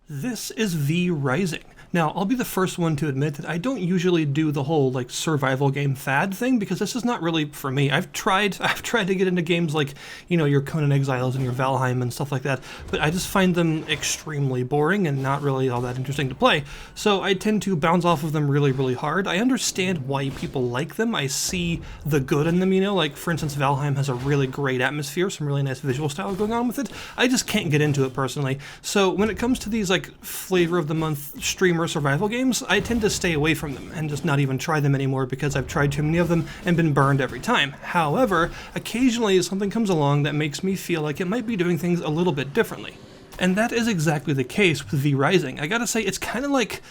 This is V Rising. Now, I'll be the first one to admit that I don't usually do the whole survival game fad thing because this is not really for me. I've tried to get into games like, your Conan Exiles and your Valheim and stuff like that, but I just find them extremely boring and not really all that interesting to play. So I tend to bounce off of them really, really hard. I understand why people like them. I see the good in them, like for instance, Valheim has a really great atmosphere, some really nice visual style going on with it. I just can't get into it personally. So when it comes to these flavor of the month streamer survival games, I tend to stay away from them and just not even try them anymore because I've tried too many of them and been burned every time. However, occasionally something comes along that makes me feel like it might be doing things a little bit differently. And that is exactly the case with V Rising. I gotta say, it's kind of like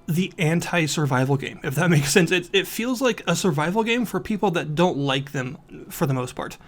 the anti-survival game, if that makes sense. It feels like a survival game for people that don't like them for the most part.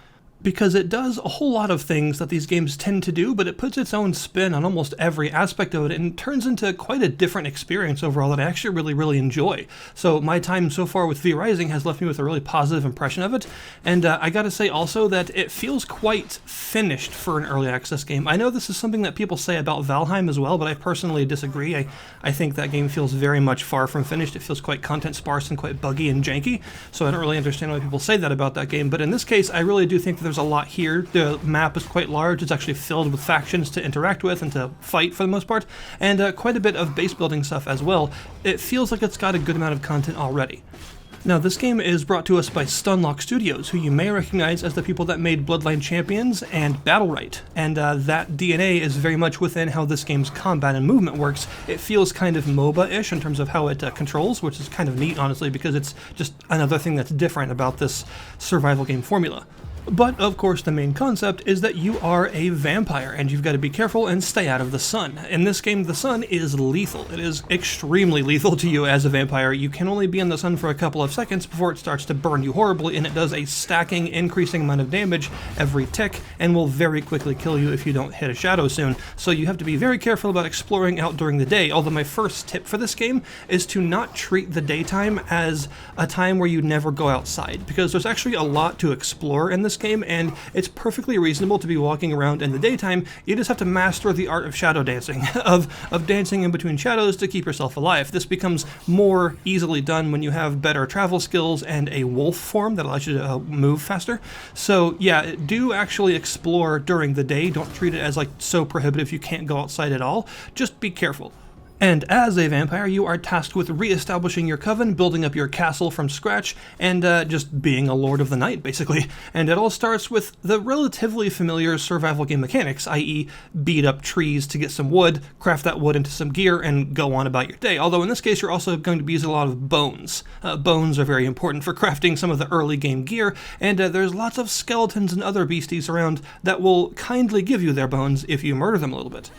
Because it does a whole lot of things that these games tend to do, but it puts its own spin on almost every aspect of it and turns into quite a different experience overall that I actually really, really enjoy. So my time so far with V Rising has left me with a really positive impression of it, and I gotta say also that it feels quite finished for an early access game. I know this is something that people say about Valheim as well, but I personally disagree. I think that game feels very much far from finished. It feels quite content sparse and quite buggy and janky, so I don't really understand why people say that about that game, but in this case, I really do think that there's a lot here. The map is quite large. It's actually filled with factions to interact with and to fight for the most part, and quite a bit of base building stuff as well. It feels like it's got a good amount of content already. Now, this game is brought to us by Stunlock Studios, who you may recognize as the people that made Bloodline Champions and Battlerite, and that DNA is very much within how this game's combat and movement works. It feels kind of MOBA-ish in terms of how it controls, which is kind of neat, honestly, because it's just another thing that's different about this survival game formula. But, of course, the main concept is that you are a vampire, and you've got to be careful and stay out of the sun. In this game, the sun is lethal. It is extremely lethal to you as a vampire. You can only be in the sun for a couple of seconds before it starts to burn you horribly, and it does a stacking, increasing amount of damage every tick, and will very quickly kill you if you don't hit a shadow soon. So you have to be very careful about exploring out during the day, although my first tip for this game is to not treat the daytime as a time where you never go outside, because there's actually a lot to explore in this game, and it's perfectly reasonable to be walking around in the daytime. You just have to master the art of shadow dancing, of dancing in between shadows to keep yourself alive. This becomes more easily done when you have better travel skills and a wolf form that allows you to move faster. So yeah, do actually explore during the day. Don't treat it as so prohibitive you can't go outside at all. Just be careful. And as a vampire, you are tasked with re-establishing your coven, building up your castle from scratch, and just being a lord of the night, basically. And it all starts with the relatively familiar survival game mechanics, i.e. beat up trees to get some wood, craft that wood into some gear, and go on about your day. Although in this case, you're also going to be using a lot of bones. Bones are very important for crafting some of the early game gear, and there's lots of skeletons and other beasties around that will kindly give you their bones if you murder them a little bit.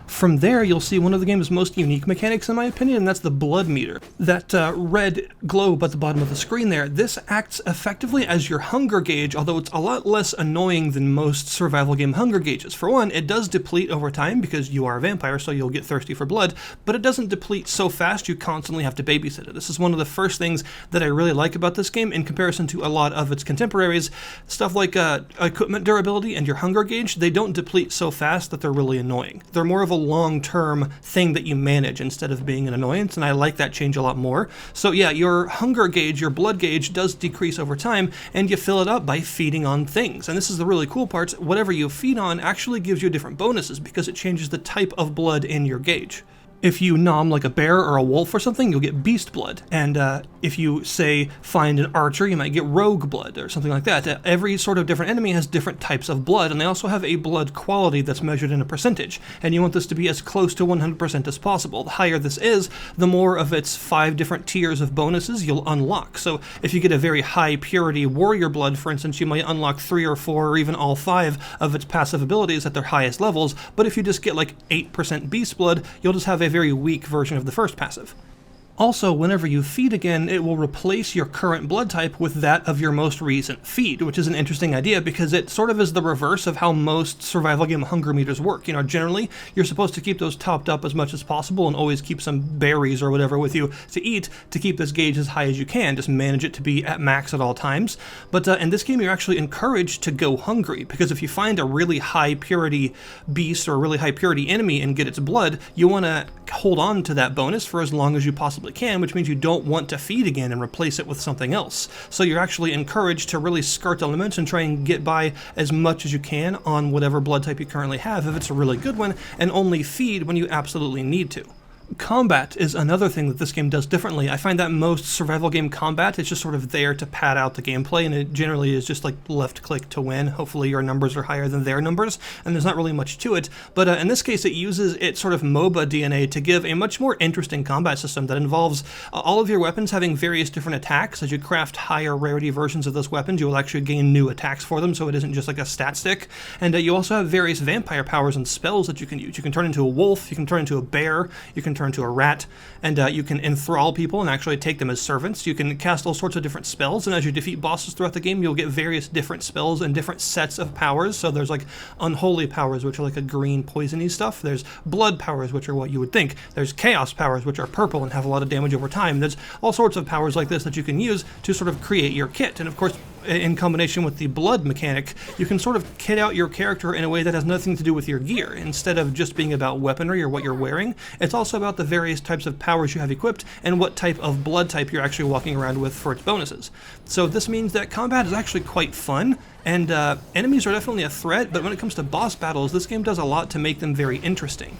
From there, you'll see one of the game's most unique mechanics, in my opinion, and that's the blood meter. That red globe at the bottom of the screen there, this acts effectively as your hunger gauge, although it's a lot less annoying than most survival game hunger gauges. For one, it does deplete over time because you are a vampire, so you'll get thirsty for blood, but it doesn't deplete so fast you constantly have to babysit it. This is one of the first things that I really like about this game in comparison to a lot of its contemporaries. Stuff like equipment durability and your hunger gauge, they don't deplete so fast that they're really annoying. They're more of a long-term thing that you manage instead of being an annoyance, and I like that change a lot more. So yeah, your hunger gauge, your blood gauge, does decrease over time, and you fill it up by feeding on things. And this is the really cool part, whatever you feed on actually gives you different bonuses because it changes the type of blood in your gauge. If you nom like a bear or a wolf or something, you'll get beast blood. And if you, say, find an archer, you might get rogue blood or something like that. Every sort of different enemy has different types of blood, and they also have a blood quality that's measured in a percentage. And you want this to be as close to 100% as possible. The higher this is, the more of its 5 different tiers of bonuses you'll unlock. So if you get a very high purity warrior blood, for instance, you might unlock 3 or 4 or even all 5 of its passive abilities at their highest levels. But if you just get 8% beast blood, you'll just have a very weak version of the first passive. Also, whenever you feed again, it will replace your current blood type with that of your most recent feed, which is an interesting idea because it sort of is the reverse of how most survival game hunger meters work. Generally, you're supposed to keep those topped up as much as possible and always keep some berries or whatever with you to eat to keep this gauge as high as you can. Just manage it to be at max at all times. But in this game, you're actually encouraged to go hungry because if you find a really high purity beast or a really high purity enemy and get its blood, you want to hold on to that bonus for as long as you possibly can, which means you don't want to feed again and replace it with something else. So you're actually encouraged to really skirt the limits and try and get by as much as you can on whatever blood type you currently have if it's a really good one, and only feed when you absolutely need to. Combat is another thing that this game does differently. I find that most survival game combat is just sort of there to pad out the gameplay, and it generally is just like left click to win. Hopefully your numbers are higher than their numbers, and there's not really much to it. But in this case, it uses its sort of MOBA DNA to give a much more interesting combat system that involves all of your weapons having various different attacks. As you craft higher rarity versions of those weapons, you will actually gain new attacks for them, so it isn't just like a stat stick. And you also have various vampire powers and spells that you can use. You can turn into a wolf, you can turn into a bear, you can turn into a rat, and you can enthrall people and actually take them as servants. You can cast all sorts of different spells, and as you defeat bosses throughout the game, you'll get various different spells and different sets of powers. So there's like unholy powers, which are like a green poisony stuff. There's blood powers, which are what you would think. There's chaos powers, which are purple and have a lot of damage over time. There's all sorts of powers like this that you can use to sort of create your kit. And of course, in combination with the blood mechanic, you can sort of kit out your character in a way that has nothing to do with your gear. Instead of just being about weaponry or what you're wearing, it's also about the various types of powers you have equipped and what type of blood type you're actually walking around with for its bonuses. So this means that combat is actually quite fun, and enemies are definitely a threat, but when it comes to boss battles, this game does a lot to make them very interesting.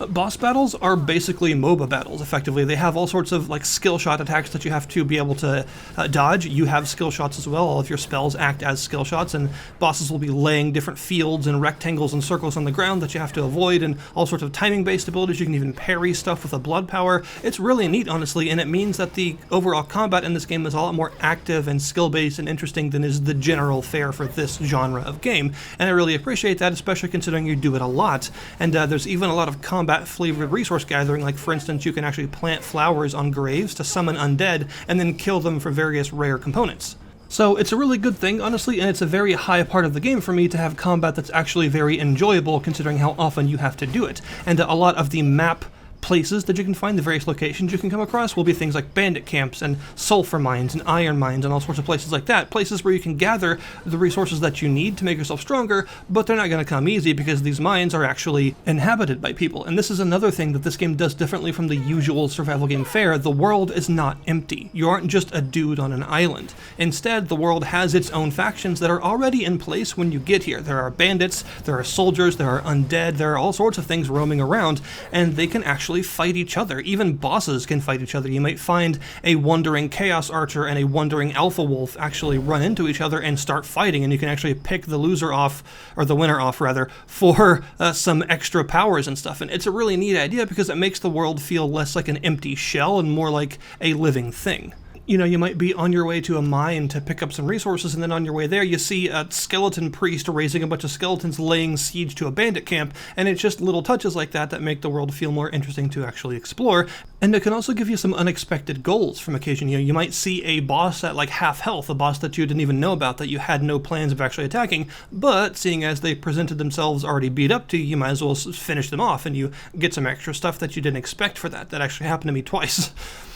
Boss battles are basically MOBA battles, effectively. They have all sorts of like skill shot attacks that you have to be able to dodge. You have skill shots as well. All of your spells act as skill shots, and bosses will be laying different fields and rectangles and circles on the ground that you have to avoid, and all sorts of timing-based abilities. You can even parry stuff with a blood power. It's really neat, honestly, and it means that the overall combat in this game is a lot more active and skill-based and interesting than is the general fare for this genre of game. And I really appreciate that, especially considering you do it a lot. And there's even a lot of combat-flavored resource gathering, like for instance, you can actually plant flowers on graves to summon undead and then kill them for various rare components. So it's a really good thing, honestly, and it's a very high part of the game for me to have combat that's actually very enjoyable considering how often you have to do it. And a lot of the map places that you can find, the various locations you can come across, will be things like bandit camps and sulfur mines and iron mines and all sorts of places like that. Places where you can gather the resources that you need to make yourself stronger, but they're not going to come easy because these mines are actually inhabited by people. And this is another thing that this game does differently from the usual survival game fare. The world is not empty. You aren't just a dude on an island. Instead, the world has its own factions that are already in place when you get here. There are bandits, there are soldiers, there are undead, there are all sorts of things roaming around, and they can actually fight each other. Even bosses can fight each other. You might find a wandering chaos archer and a wandering alpha wolf actually run into each other and start fighting, and you can actually pick the loser off, or the winner off rather, for some extra powers and stuff. And it's a really neat idea because it makes the world feel less like an empty shell and more like a living thing. You know, you might be on your way to a mine to pick up some resources, and then on your way there you see a skeleton priest raising a bunch of skeletons laying siege to a bandit camp, and it's just little touches like that that make the world feel more interesting to actually explore. And it can also give you some unexpected goals from occasion. You know, you might see a boss at like half health, a boss that you didn't even know about, that you had no plans of actually attacking, but seeing as they presented themselves already beat up to you, you might as well finish them off, and you get some extra stuff that you didn't expect for that. That actually happened to me twice.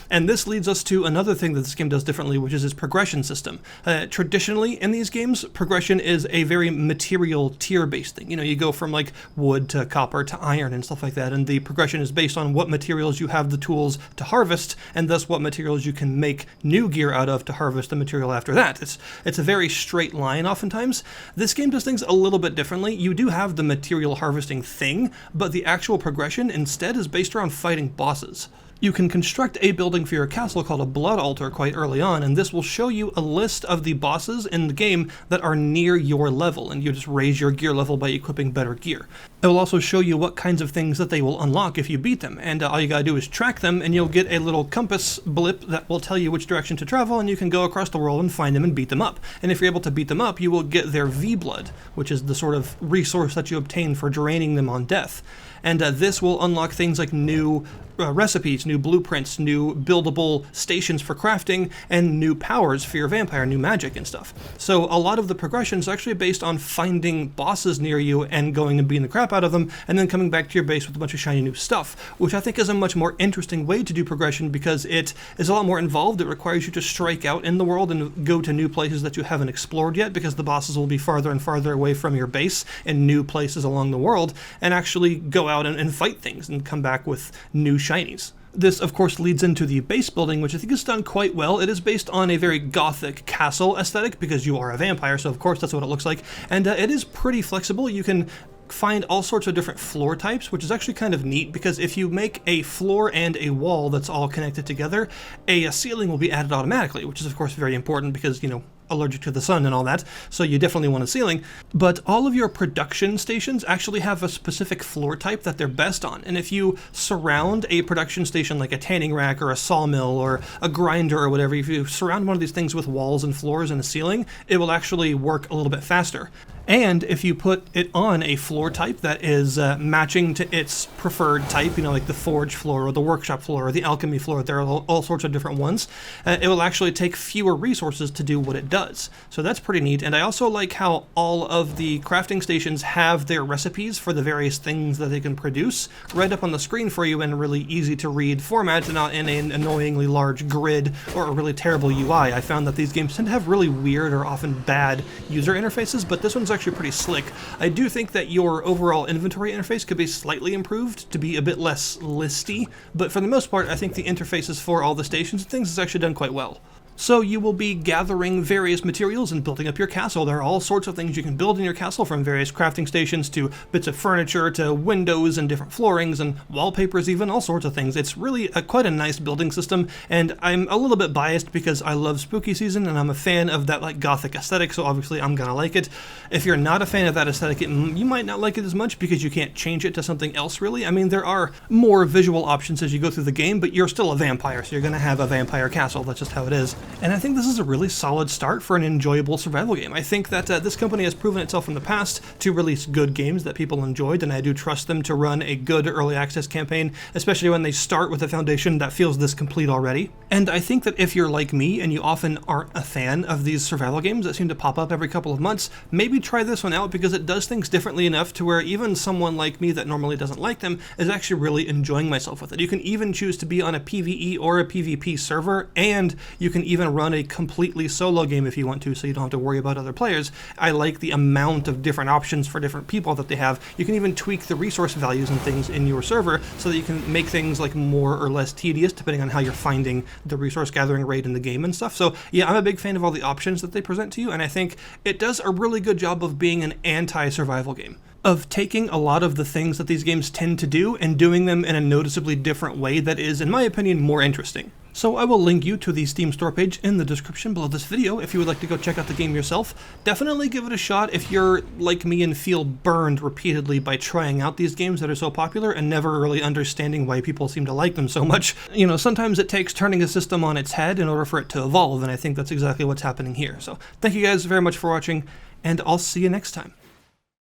And this leads us to another thing that this game does differently, which is its progression system. Traditionally, in these games, progression is a very material tier-based thing. You know, you go from like wood to copper to iron and stuff like that, and the progression is based on what materials you have the tools to harvest, and thus what materials you can make new gear out of to harvest the material after that. It's a very straight line oftentimes. This game does things a little bit differently. You do have the material harvesting thing, but the actual progression instead is based around fighting bosses. You can construct a building for your castle called a blood altar quite early on, and this will show you a list of the bosses in the game that are near your level, and you just raise your gear level by equipping better gear. It will also show you what kinds of things that they will unlock if you beat them, and all you gotta do is track them, and you'll get a little compass blip that will tell you which direction to travel, and you can go across the world and find them and beat them up. And if you're able to beat them up, you will get their V-blood, which is the sort of resource that you obtain for draining them on death. And this will unlock things like new recipes, new blueprints, new buildable stations for crafting, and new powers for your vampire, new magic and stuff. So a lot of the progression is actually based on finding bosses near you and going and beating the crap out of them, and then coming back to your base with a bunch of shiny new stuff, which I think is a much more interesting way to do progression because it is a lot more involved. It requires you to strike out in the world and go to new places that you haven't explored yet, because the bosses will be farther and farther away from your base in new places along the world, and actually go out and fight things and come back with new shinies. This, of course, leads into the base building, which I think is done quite well. It is based on a very gothic castle aesthetic because you are a vampire, so of course that's what it looks like. And it is pretty flexible. You can find all sorts of different floor types, which is actually kind of neat because if you make a floor and a wall that's all connected together, a ceiling will be added automatically, which is of course very important because, you know, allergic to the sun and all that, so you definitely want a ceiling. But all of your production stations actually have a specific floor type that they're best on, and if you surround a production station like a tanning rack or a sawmill or a grinder or whatever, if you surround one of these things with walls and floors and a ceiling, it will actually work a little bit faster. And if you put it on a floor type that is matching to its preferred type, you know, like the forge floor or the workshop floor or the alchemy floor, there are all sorts of different ones, it will actually take fewer resources to do what it does. So that's pretty neat. And I also like how all of the crafting stations have their recipes for the various things that they can produce right up on the screen for you in a really easy to read format and not in an annoyingly large grid or a really terrible UI. I found that these games tend to have really weird or often bad user interfaces, but this one's actually pretty slick. I do think that your overall inventory interface could be slightly improved to be a bit less listy, but for the most part, I think the interfaces for all the stations and things is actually done quite well. So you will be gathering various materials and building up your castle. There are all sorts of things you can build in your castle, from various crafting stations to bits of furniture to windows and different floorings and wallpapers even, all sorts of things. It's really quite a nice building system, and I'm a little bit biased because I love spooky season and I'm a fan of that like gothic aesthetic, so obviously I'm gonna like it. If you're not a fan of that aesthetic, you might not like it as much because you can't change it to something else really. I mean, there are more visual options as you go through the game, but you're still a vampire, so you're gonna have a vampire castle. That's just how it is. And I think this is a really solid start for an enjoyable survival game. I think that this company has proven itself in the past to release good games that people enjoyed, and I do trust them to run a good early access campaign, especially when they start with a foundation that feels this complete already. And I think that if you're like me and you often aren't a fan of these survival games that seem to pop up every couple of months, maybe try this one out because it does things differently enough to where even someone like me that normally doesn't like them is actually really enjoying myself with it. You can even choose to be on a PvE or a PvP server, and you can even run a completely solo game if you want to, so you don't have to worry about other players. I like the amount of different options for different people that they have. You can even tweak the resource values and things in your server so that you can make things like more or less tedious depending on how you're finding the resource gathering rate in the game and stuff. So yeah, I'm a big fan of all the options that they present to you, and I think it does a really good job of being an anti-survival game, of taking a lot of the things that these games tend to do and doing them in a noticeably different way that is, in my opinion, more interesting. So I will link you to the Steam store page in the description below this video if you would like to go check out the game yourself. Definitely give it a shot if you're like me and feel burned repeatedly by trying out these games that are so popular and never really understanding why people seem to like them so much. You know, sometimes it takes turning a system on its head in order for it to evolve, and I think that's exactly what's happening here. So thank you guys very much for watching, and I'll see you next time.